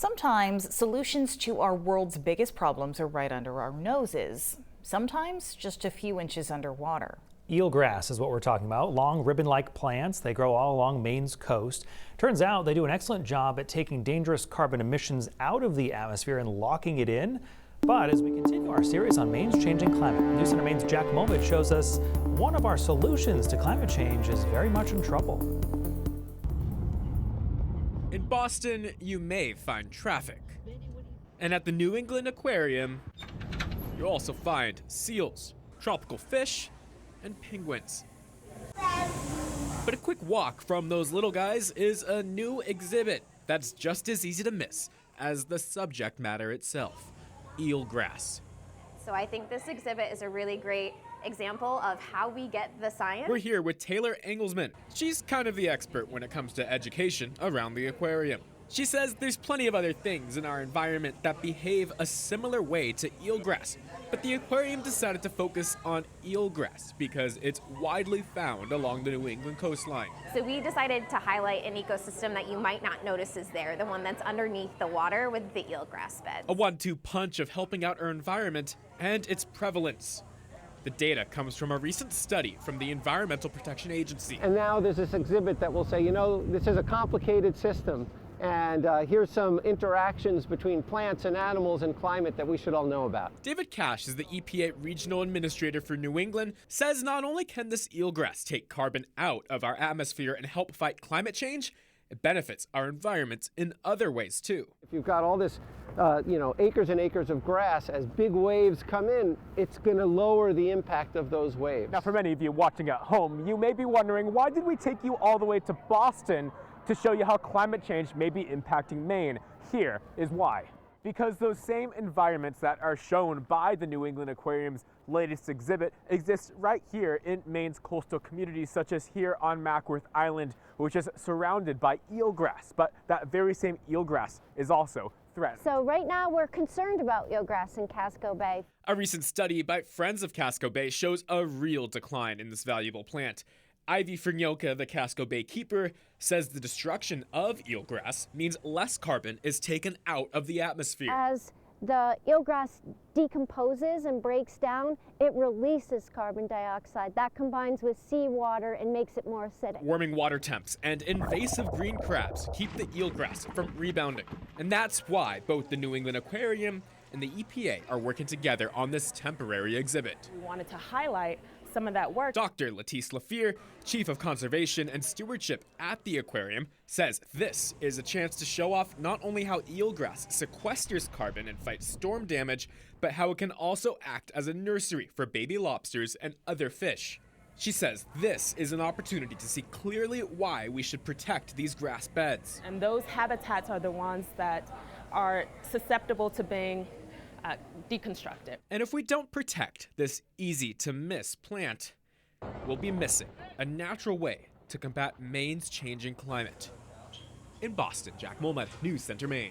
Sometimes solutions to our world's biggest problems are right under our noses, sometimes just a few inches underwater. Eelgrass is what we're talking about. Long ribbon-like plants. They grow all along Maine's coast. Turns out they do an excellent job at taking dangerous carbon emissions out of the atmosphere and locking it in. But as we continue our series on Maine's changing climate, News Center Maine's Jack Mulvich shows us one of our solutions to climate change is very much in trouble. In Boston, you may find traffic. And at the New England Aquarium, you'll also find seals, tropical fish, and penguins. But a quick walk from those little guys is a new exhibit that's just as easy to miss as the subject matter itself, eelgrass. So I think this exhibit is a really great example of how we get the science. We're here with Taylor Engelsman. She's kind of the expert when it comes to education around the aquarium. She says there's plenty of other things in our environment that behave a similar way to eelgrass, but the aquarium decided to focus on eelgrass because it's widely found along the New England coastline. So we decided to highlight an ecosystem that you might not notice is there, the one that's underneath the water with the eelgrass beds. A 1-2 punch of helping out our environment and its prevalence. The data comes from a recent study from the Environmental Protection Agency. And now there's this exhibit that will say, you know, this is a complicated system, and here's some interactions between plants and animals and climate that we should all know about. David Cash is the EPA Regional Administrator for New England, says not only can this eelgrass take carbon out of our atmosphere and help fight climate change, it benefits our environment in other ways too. If you've got all this acres and acres of grass, as big waves come in, it's going to lower the impact of those waves. Now, for many of you watching at home, you may be wondering, why did we take you all the way to Boston to show you how climate change may be impacting Maine? Here is why. Because those same environments that are shown by the New England Aquarium's latest exhibit exist right here in Maine's coastal communities, such as here on Mackworth Island, which is surrounded by eelgrass. But that very same eelgrass is also threatened. So right now we're concerned about eelgrass in Casco Bay. A recent study by Friends of Casco Bay shows a real decline in this valuable plant. Ivy Frignoka, the Casco Bay keeper, says the destruction of eelgrass means less carbon is taken out of the atmosphere. As the eelgrass decomposes and breaks down, it releases carbon dioxide. That combines with seawater and makes it more acidic. Warming water temps and invasive green crabs keep the eelgrass from rebounding. And that's why both the New England Aquarium and the EPA are working together on this temporary exhibit. We wanted to highlight some of that work. Dr. Letice Lafere, Chief of Conservation and Stewardship at the aquarium, says this is a chance to show off not only how eelgrass sequesters carbon and fights storm damage, but how it can also act as a nursery for baby lobsters and other fish. She says this is an opportunity to see clearly why we should protect these grass beds. And those habitats are the ones that are susceptible to being deconstructed. And if we don't protect this easy-to-miss plant, we'll be missing a natural way to combat Maine's changing climate. In Boston, Jack Mulvich, News Center, Maine.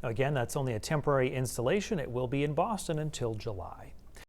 Again, that's only a temporary installation. It will be in Boston until July.